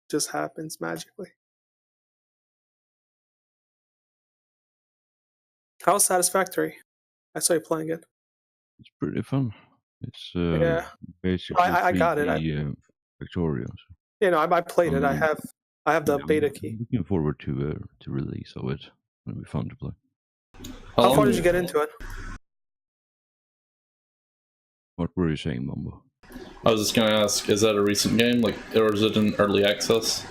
just happens magically. How's Satisfactory? I saw you playing it. It's pretty fun. It's Yeah, basically I got it. 3D Victoria. So I played it. I'm, I have the yeah, beta I'm key. looking forward to release of it. It'll be fun to play. How far did you get into it? What were you saying, Mambo? I was just going to ask, is that a recent game, like, or is it in early access?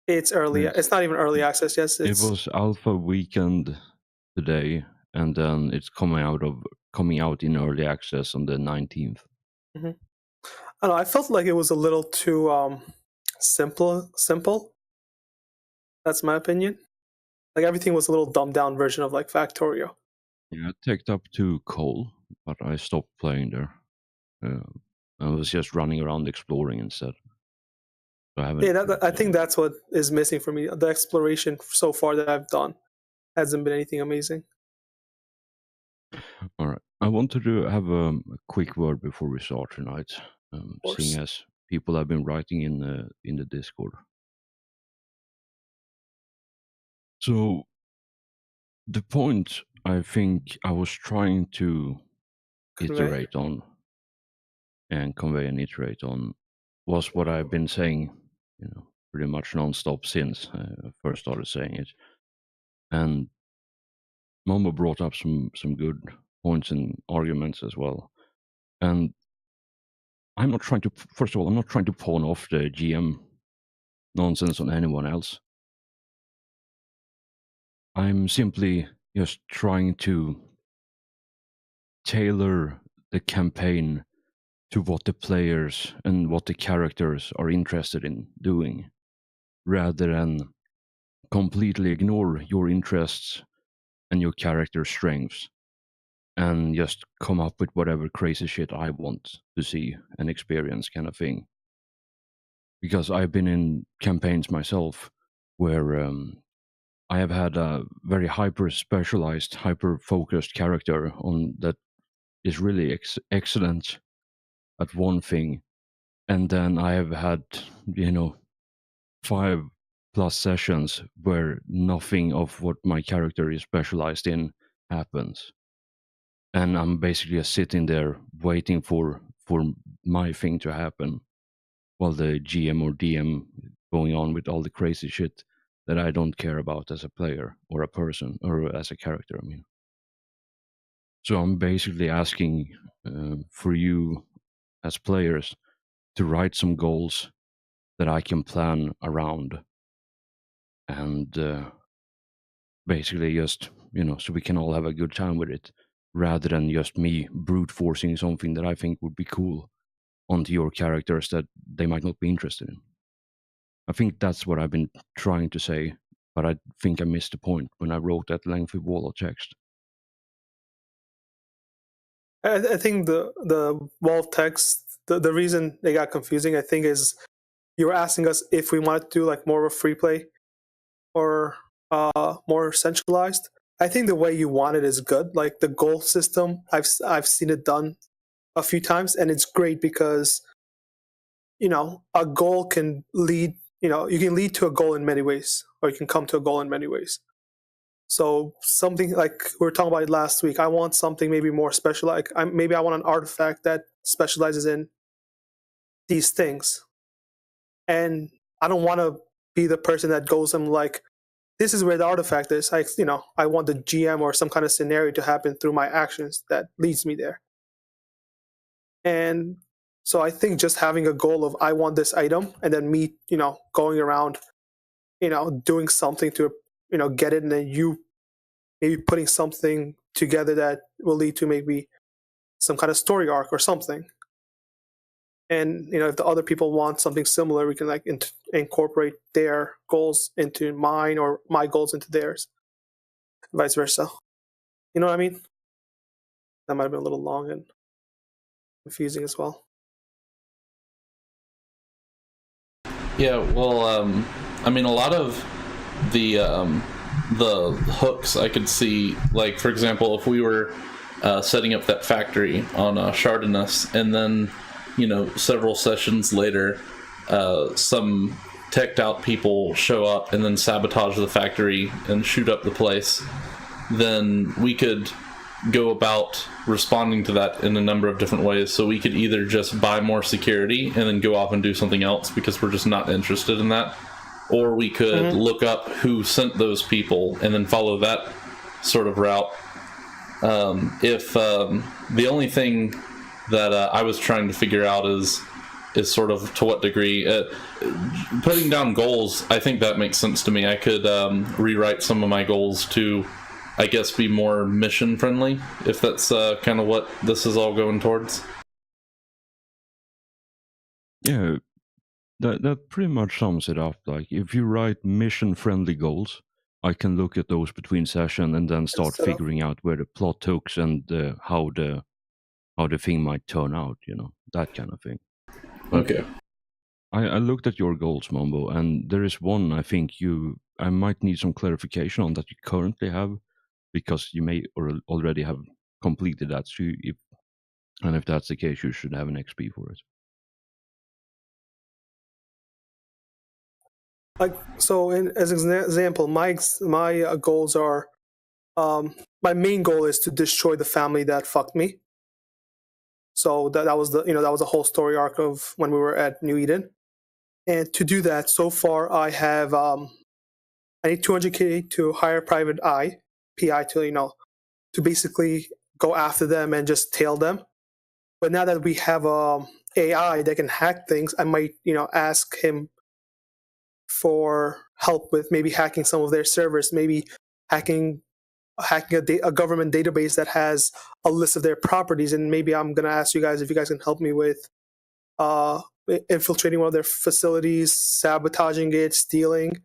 It's early. It's not even early access. Yes, it was alpha weekend today, and then it's coming out in early access on the 19th. Mm-hmm. I don't know. I felt like it was a little too simple. That's my opinion. Like everything was a little dumbed down version of like Factorio. Yeah, I picked up to Cole, but I stopped playing there. I was just running around exploring instead. So I think that's what is missing for me. The exploration so far that I've done hasn't been anything amazing. All right. I wanted to have a quick word before we start tonight, seeing as people have been writing in the Discord. So the point I think I was trying to iterate on and convey and iterate on was what I've been saying, pretty much nonstop since I first started saying it. And Momo brought up some good points and arguments as well. And I'm not trying to, first of all, I'm not trying to pawn off the GM nonsense on anyone else. I'm simply just trying to tailor the campaign to what the players and what the characters are interested in doing, rather than completely ignore your interests and your character's strengths and just come up with whatever crazy shit I want to see and experience, kind of thing. Because I've been in campaigns myself where I have had a very hyper specialized, hyper focused character on that is really excellent at one thing, and then I have had 5+ sessions where nothing of what my character is specialized in happens, and I'm basically just sitting there waiting for my thing to happen while the GM or DM going on with all the crazy shit that I don't care about as a player or a person or as a character. I mean, so I'm basically asking for you as players to write some goals that I can plan around, and basically just so we can all have a good time with it, rather than just me brute forcing something that I think would be cool onto your characters that they might not be interested in. I think that's what I've been trying to say, but I think I missed the point when I wrote that lengthy wall of text. I think the wall of text, the reason they got confusing, I think, is you were asking us if we wanted to do like more of a free play or more centralized. I think the way you want it is good. Like the goal system, I've seen it done a few times, and it's great because a goal can lead. You can lead to a goal in many ways, or you can come to a goal in many ways. So something like we were talking about it last week, I want something maybe more special. Like maybe I want an artifact that specializes in these things, and I don't want to be the person that goes and like, this is where the artifact is. I want the GM or some kind of scenario to happen through my actions that leads me there. And so I think just having a goal of I want this item, and then me, going around, doing something to, get it, and then you maybe putting something together that will lead to maybe some kind of story arc or something. And if the other people want something similar, we can like incorporate their goals into mine or my goals into theirs, vice versa. You know what I mean? That might have been a little long and confusing as well. Yeah, well, I mean, a lot of the hooks I could see, like, for example, if we were setting up that factory on Chardonnay, and then, several sessions later, some teched out people show up and then sabotage the factory and shoot up the place, then we could go about responding to that in a number of different ways. So we could either just buy more security and then go off and do something else because we're just not interested in that, or we could look up who sent those people and then follow that sort of route. If the only thing that I was trying to figure out is sort of to what degree putting down goals, I think that makes sense to me. I could rewrite some of my goals to, I guess, be more mission friendly, if that's kind of what this is all going towards. Yeah, that pretty much sums it up. Like, if you write mission friendly goals, I can look at those between session and then start figuring out where the plot hooks and how the thing might turn out, that kind of thing. Okay. I looked at your goals, Mambo, and there is one I think I might need some clarification on that you currently have, because you may already have completed that. So if that's the case, you should have an XP for it. Like, so as an example, my goals are, my main goal is to destroy the family that fucked me. So that was a whole story arc of when we were at New Eden. And to do that, so far I have I need 200k to hire private PI to basically go after them and just tail them. But now that we have AI that can hack things, I might ask him for help with maybe hacking some of their servers, maybe hacking a government database that has a list of their properties, and maybe I'm gonna ask you guys if you guys can help me with infiltrating one of their facilities, sabotaging it, stealing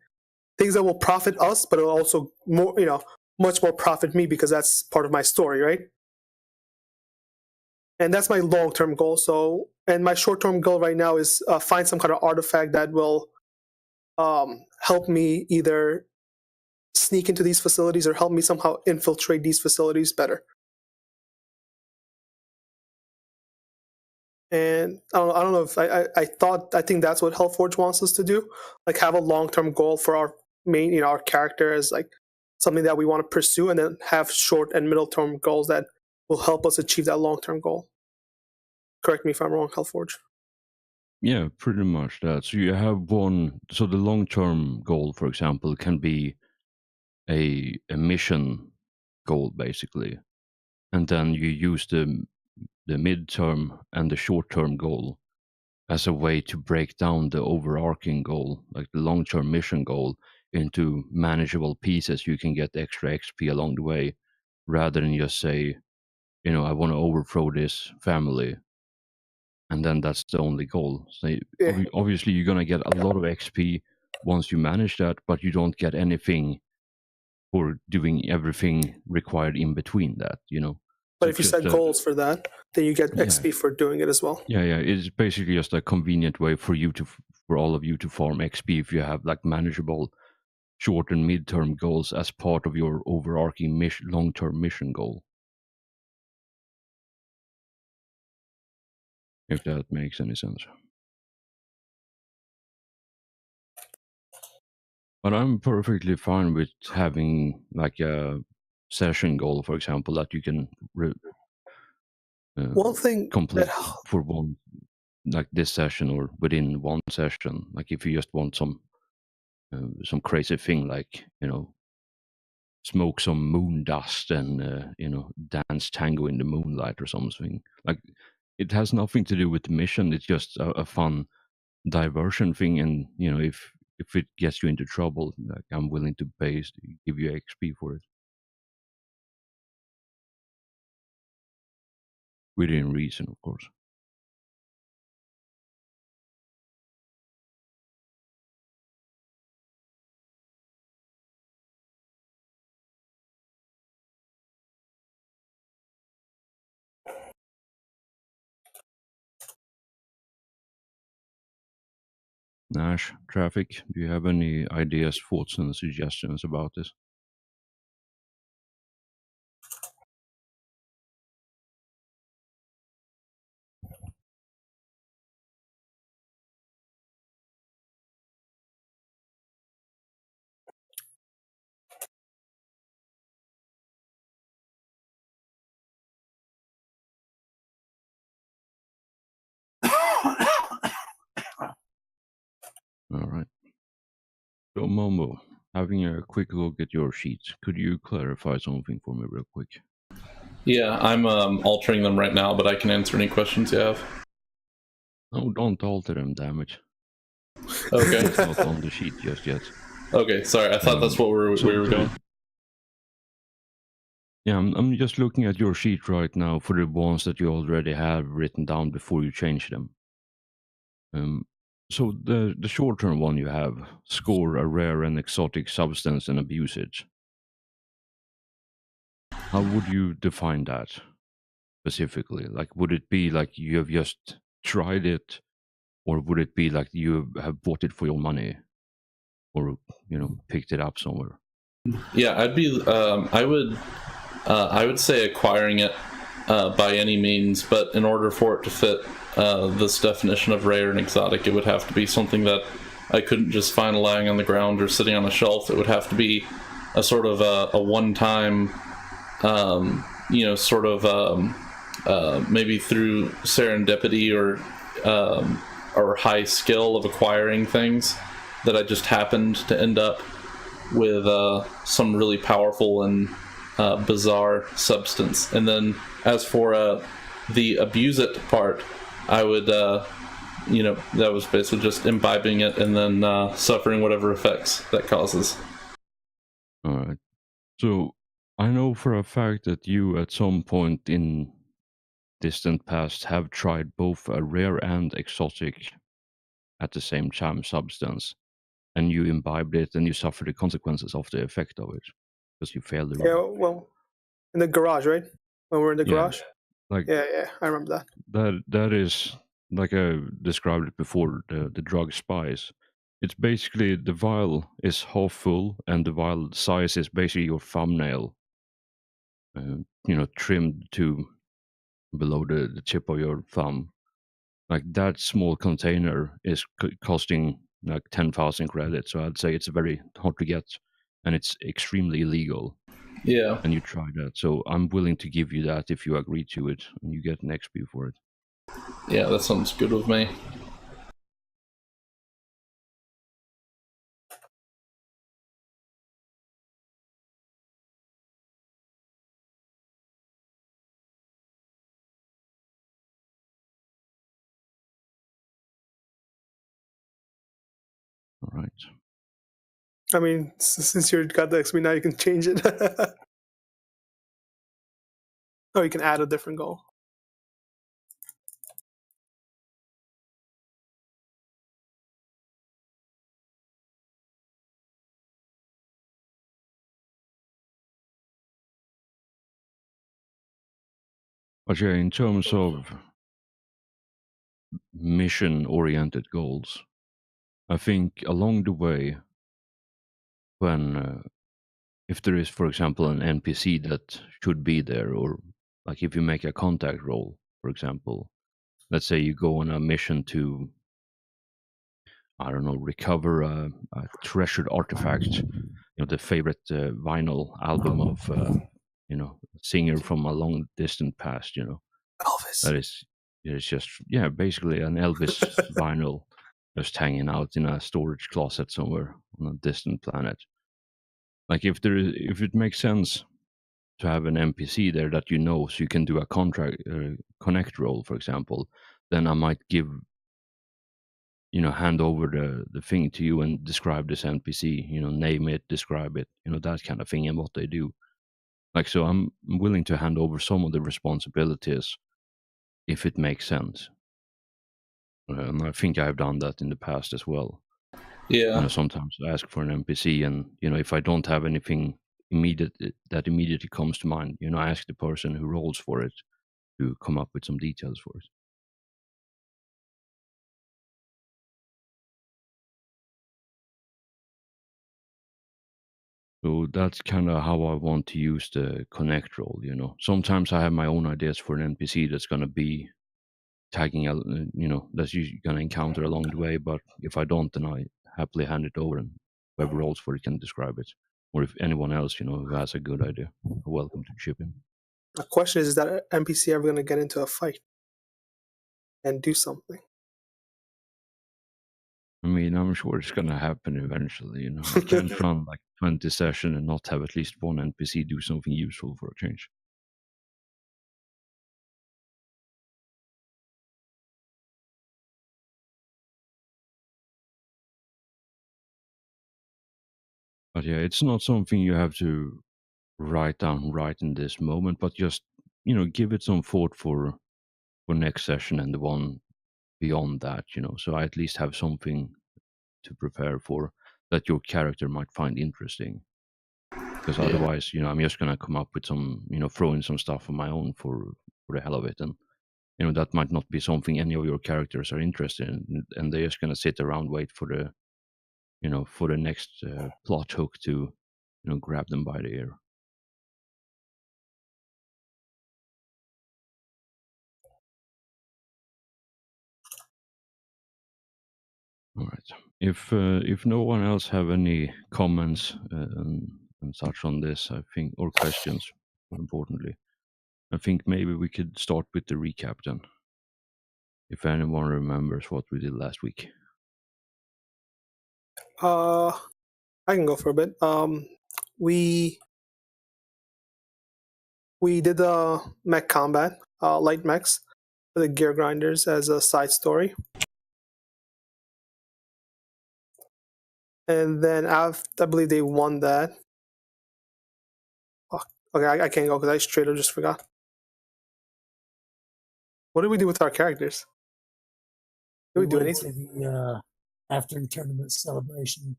things that will profit us, but it will also much more profit me, because that's part of my story, right? And that's my long-term goal. So, and my short-term goal right now is find some kind of artifact that will help me either sneak into these facilities or help me somehow infiltrate these facilities better. And I don't know if I think that's what Hellforge wants us to do, like have a long-term goal for our main, our character as like something that we want to pursue, and then have short and middle-term goals that will help us achieve that long-term goal. Correct me if I'm wrong, Hellforge. Yeah, pretty much that. So you have one. So the long-term goal, for example, can be a mission goal, basically, and then you use the midterm and the short-term goal as a way to break down the overarching goal, like the long-term mission goal, into manageable pieces. You can get extra XP along the way, rather than just say, I want to overthrow this family, and then that's the only goal. So obviously, you're gonna get a lot of XP once you manage that, but you don't get anything for doing everything required in between that. But So if you set goals for that, then you get XP for doing it as well. Yeah. It's basically just a convenient way for all of you to farm XP if you have like manageable short and mid-term goals as part of your overarching long-term mission goal. If that makes any sense. But I'm perfectly fine with having like a session goal, for example, that you can one thing complete for one, like this session or within one session. Like if you just want some crazy thing, like smoke some moon dust and dance tango in the moonlight or something. Like, it has nothing to do with the mission. It's just a fun diversion thing, and if it gets you into trouble, like, I'm willing to give you XP for it within reason, of course. Nash, Traffic, do you have any ideas, thoughts, and suggestions about this? All right. So, Momo, having a quick look at your sheets, could you clarify something for me real quick? Yeah, I'm altering them right now, but I can answer any questions you have. No, don't alter them, damn it. Okay. It's not on the sheet just yet. Okay, sorry. I thought that's what we were going. Yeah, I'm just looking at your sheet right now for the ones that you already have written down before you change them. So the short-term one you have, score a rare and exotic substance and abuse it. How would you define that specifically? Like, would it be like you have just tried it, or would it be like you have bought it for your money, or picked it up somewhere? Yeah, I would say acquiring it by any means, but in order for it to fit this definition of rare and exotic, it would have to be something that I couldn't just find lying on the ground or sitting on a shelf. It would have to be a sort of a one-time, maybe through serendipity or high skill of acquiring things, that I just happened to end up with some really powerful and bizarre substance. And then as for the abuse it part, I would, that was basically just imbibing it and then suffering whatever effects that causes. All right. So I know for a fact that you at some point in distant past have tried both a rare and exotic at the same time substance, and you imbibed it and you suffer the consequences of the effect of it because you failed the Yeah, run. well, in the garage, right? When we're in the Yeah. garage. Like Yeah, I remember that. that is like I described it before, the drug spice. It's basically the vial is half full and the vial size is basically your thumbnail, trimmed to below the tip of your thumb. Like that small container is costing like 10,000 credits. So I'd say it's very hard to get, and it's extremely illegal. Yeah. And you try that, so I'm willing to give you that if you agree to it, and you get an XP for it. Yeah, that sounds good with me. All right. I mean, since you got the XP now, you can change it. Oh, you can add a different goal. But yeah, in terms of mission-oriented goals, I think along the way, when if there is, for example, an NPC that should be there, or like if you make a contact roll, for example, let's say you go on a mission to, I don't know, recover a treasured artifact, the favorite vinyl album of, singer from a long distant past, Elvis. that is, it's just, yeah, basically an Elvis vinyl just hanging out in a storage closet somewhere on a distant planet. Like if it makes sense to have an NPC there that so you can do a contract connect roll, for example, then I might hand over the thing to you and describe this NPC, name it, describe it, that kind of thing, and what they do. Like, so I'm willing to hand over some of the responsibilities if it makes sense. And I think I've done that in the past as well. Yeah. Sometimes I ask for an NPC, and if I don't have anything that immediately comes to mind, I ask the person who rolls for it to come up with some details for it. So that's kind of how I want to use the connect role. Sometimes I have my own ideas for an NPC that's going to be tagging, that you're going to encounter along the way. But if I don't, then I happily hand it over, and whoever rolls for it can describe it. Or if anyone else, who has a good idea, are welcome to chip in. The question is that NPC ever going to get into a fight and do something? I mean, I'm sure it's gonna happen eventually. You can't run like 20 sessions and not have at least one NPC do something useful for a change. But yeah, it's not something you have to write down right in this moment, but just give it some thought for next session and the one beyond that. So I at least have something to prepare for that your character might find interesting. Because Yeah. otherwise, I'm just gonna come up with some, throw in some stuff of my own for the hell of it, and that might not be something any of your characters are interested in, and they're just gonna sit around wait for the, for the next plot hook to, grab them by the ear. All right. If no one else have any comments and such on this, I think, or questions, more importantly, I think maybe we could start with the recap then. If anyone remembers what we did last week. I can go for a bit. We did the mech combat, light mechs, the gear grinders as a side story. And then I believe they won that. Oh, okay, I can't go because I straight up just forgot. What did we do with our characters? Did we do went anything? to the after tournament celebration.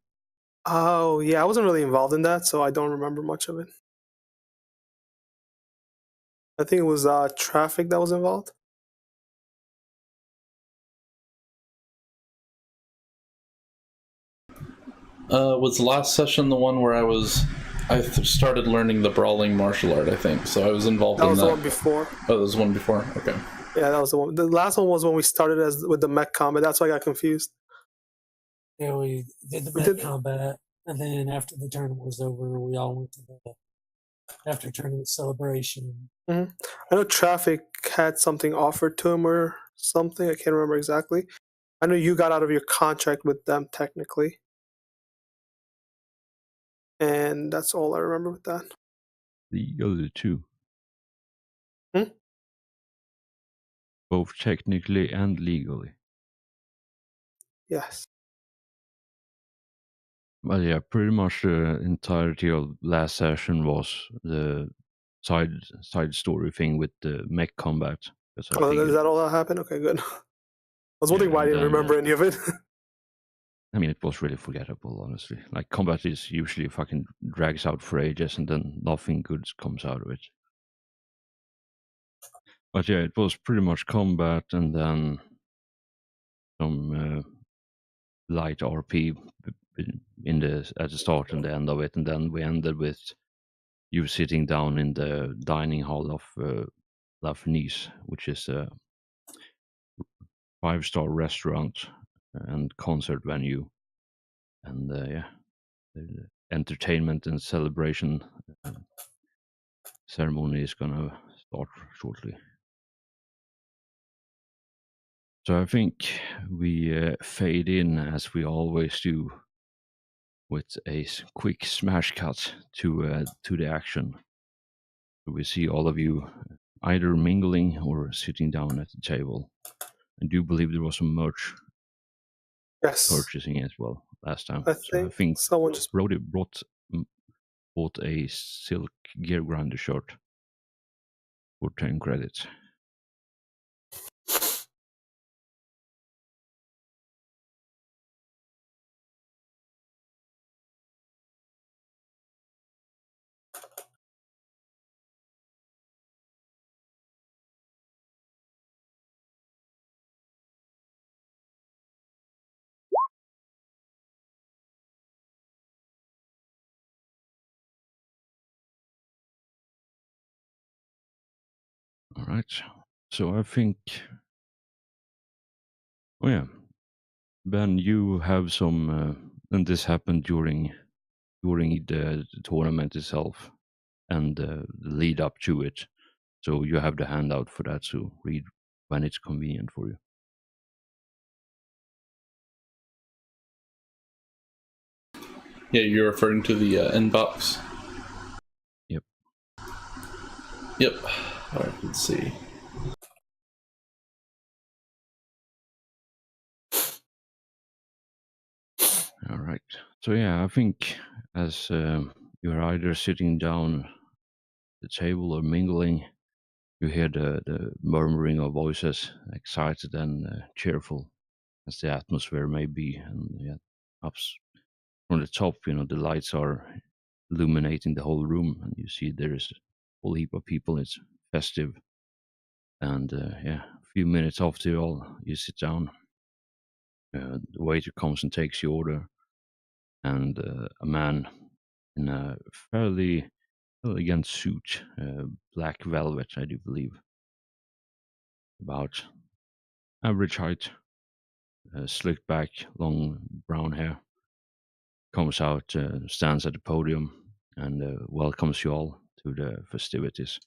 Oh yeah, I wasn't really involved in that, so I don't remember much of it. I think it was traffic that was involved. Was the last session the one where I started learning the brawling martial art, I think. So I was involved That in was that. the one before. Oh, there was one before? Okay. Yeah, that was the one. The last one was when we started with the mech combat. That's why I got confused. Yeah, we did the mech combat, and then after the tournament was over, we all went to the after tournament celebration. I know traffic had something offered to him or something. I can't remember exactly. I know you got out of your contract with them technically, and that's all I remember with that. The other two. Hmm? Both technically and legally. Yes. Well, yeah, pretty much the entirety of last session was the side story thing with the mech combat. Is that all that happened? Okay, good. I was wondering why I didn't remember any of it. I mean, it was really forgettable, honestly. Like, combat is usually fucking drags out for ages and then nothing good comes out of it. But yeah, it was pretty much combat and then some light RP at the start and the end of it, and then we ended with you sitting down in the dining hall of La Fenice, which is a 5-star restaurant and concert venue, and yeah, the entertainment and celebration ceremony is gonna start shortly. So I think we fade in as we always do with a quick smash cut to the action. We see all of you either mingling or sitting down at the table. I do believe there was some merch purchasing as well last time. I think someone just Brody bought a silk gear grinder shirt for 10 credits. All right. So I think, oh yeah, Ben, you have some, and this happened during the tournament itself and the lead up to it. So you have the handout for that. So read when it's convenient for you. Yeah, you're referring to the inbox. Yep. Yep. All right. Let's see. All right. So yeah, I think as you're either sitting down at the table or mingling, you hear the murmuring of voices, excited and cheerful, as the atmosphere may be. And yeah, up from the top, the lights are illuminating the whole room, and you see there is a whole heap of people. It's festive, and yeah, a few minutes after you sit down, the waiter comes and takes your order, and a man in a fairly elegant suit, black velvet, I do believe, about average height, slicked back, long brown hair, comes out, stands at the podium, and welcomes you all to the festivities.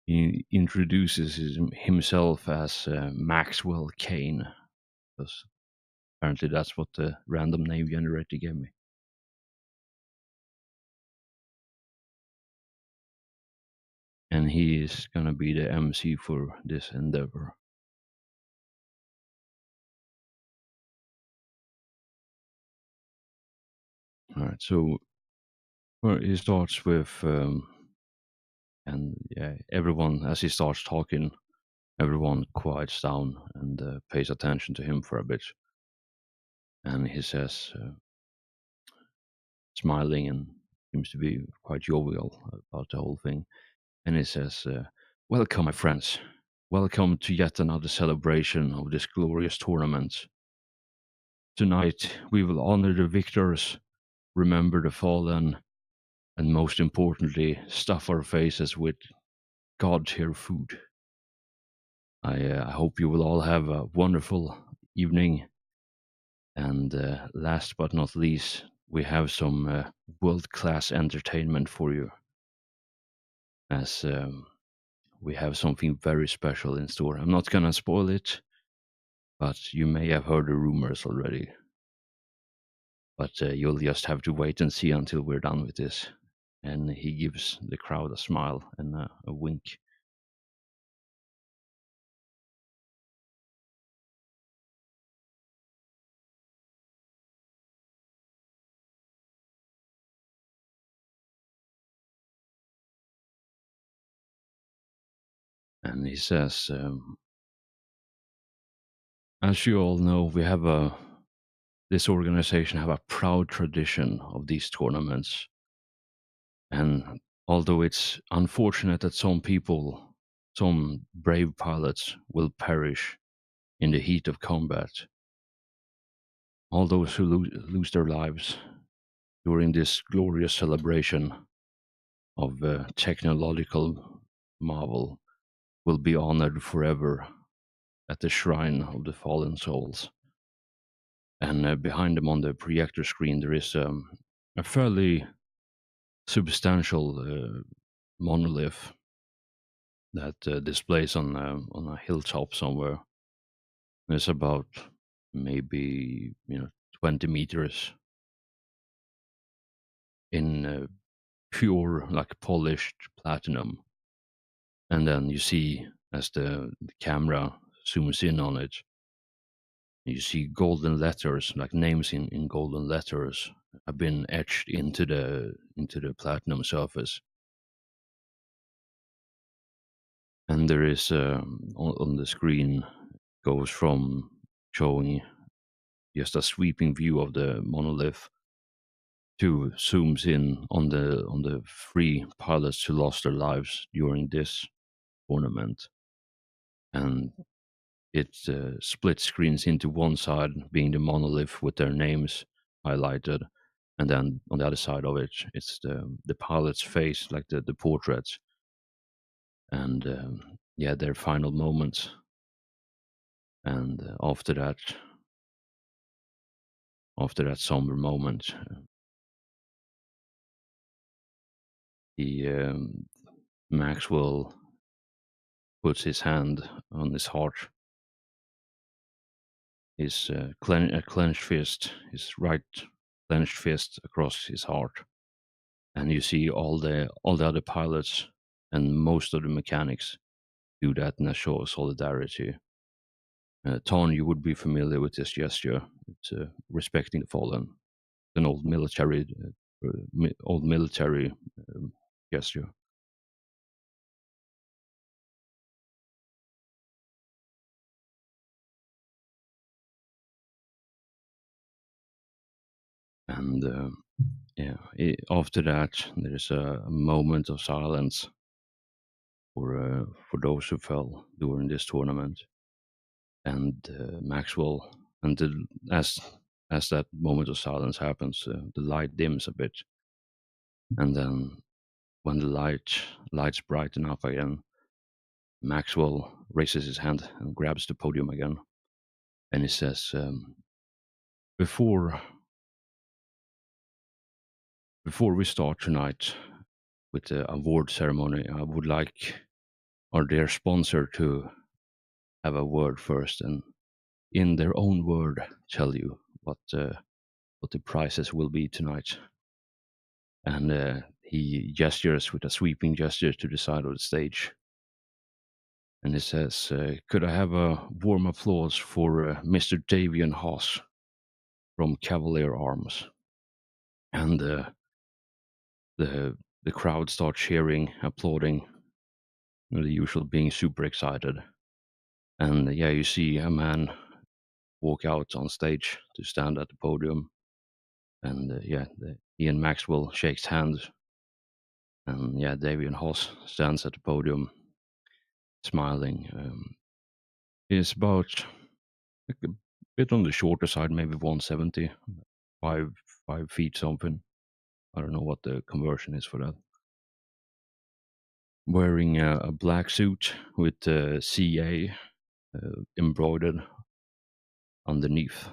He introduces himself as Maxwell Kane, because apparently that's what the random name generator gave me. And he is gonna be the MC for this endeavor. All right, so well, he starts with, and yeah, everyone as he starts talking, everyone quiets down and pays attention to him for a bit. And he says, smiling and seems to be quite jovial about the whole thing. And he says, "Welcome, my friends. Welcome to yet another celebration of this glorious tournament. Tonight we will honor the victors, remember the fallen, and most importantly, stuff our faces with God-tier food. I hope you will all have a wonderful evening. And last but not least, we have some world-class entertainment for you, as we have something very special in store. I'm not gonna spoil it, but you may have heard the rumors already. But you'll just have to wait and see until we're done with this." And he gives the crowd a smile and a wink. And he says, "As you all know, this organization have a proud tradition of these tournaments. And although it's unfortunate that some brave pilots will perish in the heat of combat, all those who lose their lives during this glorious celebration of technological marvel will be honored forever at the shrine of the fallen souls." And behind them on the projector screen, there is a fairly substantial monolith that displays on a hilltop somewhere. It's about maybe 20 meters in pure, like polished platinum. And then you see, as the camera zooms in on it, you see golden letters, like names in golden letters, have been etched into the platinum surface. And there is on the screen, goes from showing just a sweeping view of the monolith to zooms in on the three pilots who lost their lives during this tournament. And it split screens into one side being the monolith with their names highlighted, and then on the other side of it, it's the pilot's face, like the portraits, and yeah, their final moments. And after that somber moment, he Maxwell puts his hand on his heart his clenched fist, his right clenched fist across his heart, and you see all the other pilots and most of the mechanics do that in a show of solidarity. Ton, you would be familiar with this gesture. It's respecting the fallen, an old military gesture. And after that, there's a moment of silence for those who fell during this tournament. And Maxwell, and as that moment of silence happens, the light dims a bit, and then when the lights brighten up again, Maxwell raises his hand and grabs the podium again, and he says, "Before we start tonight with the award ceremony, I would like our dear sponsor to have a word first, and in their own word, tell you what the prizes will be tonight." And he gestures with a sweeping gesture to the side of the stage. And he says, "Could I have a warm applause for Mr. Davian Haas from Cavalier Arms?" And the crowd starts cheering, applauding, the usual being super excited. And you see a man walk out on stage to stand at the podium. And Ian Maxwell shakes hands. And Davian Haas stands at the podium, smiling. He's about a bit on the shorter side, maybe 170, 5 feet something. I don't know what the conversion is for that. Wearing a black suit with CA embroidered underneath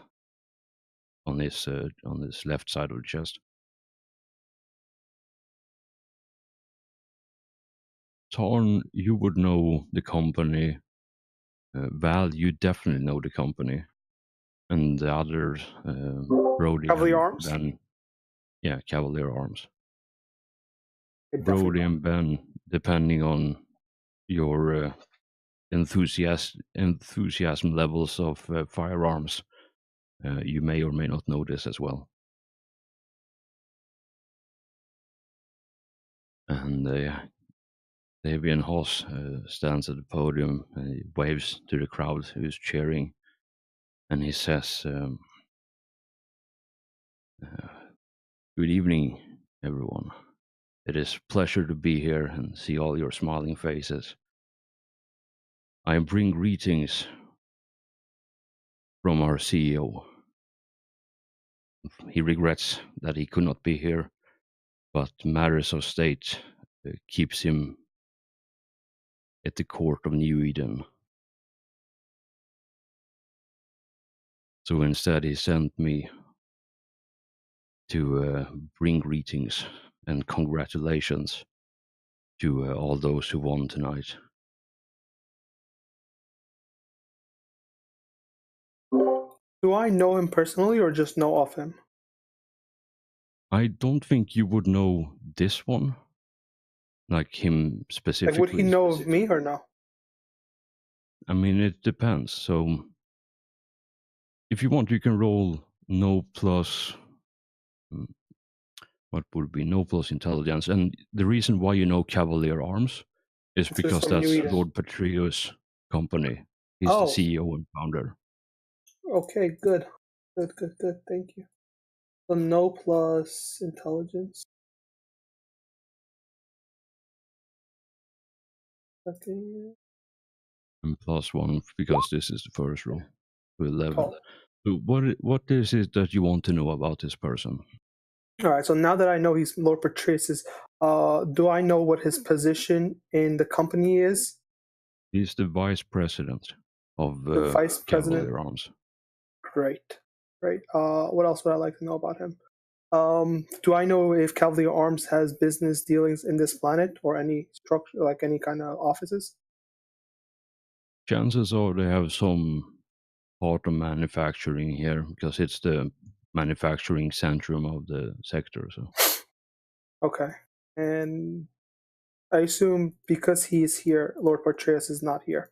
on his left side of the chest. Tarn, you would know the company. Val, you definitely know the company. And the others, Brody Cavalier and Arms? Ben. Yeah, Cavalier Arms. Definitely. Brody and Ben, depending on your enthusiasm levels of firearms, you may or may not know this as well. And Davian Haas stands at the podium and he waves to the crowd who's cheering, and he says, "Good evening, everyone. It is a pleasure to be here and see all your smiling faces. I bring greetings from our CEO. He regrets that he could not be here, but matters of state keeps him at the court of New Eden. So instead, he sent me to bring greetings and congratulations to all those who won tonight." Do I know him personally or just know of him? I don't think you would know this one, like him specifically. Like, would he know of me or no? I mean, it depends. So, if you want, you can roll no plus. What would be no plus intelligence? And the reason why you know Cavalier Arms is This is because from New that's Eden. Lord Patrio's company. He's the CEO and founder. Okay, good. Good. Thank you. So no plus intelligence. Okay. And plus one because this is the first roll to 11. Cool. So what is it that you want to know about this person? All right. So now that I know he's Lord Patrice's, do I know what his position in the company is? He's the vice president of The vice president. Cavalier Arms. Great. What else would I like to know about him? Do I know if Cavalier Arms has business dealings in this planet or any structure, like any kind of offices? Chances are they have some part of manufacturing here because it's the manufacturing centrum of the sector. So Okay. And I assume because he is here, Lord Portreus is not here.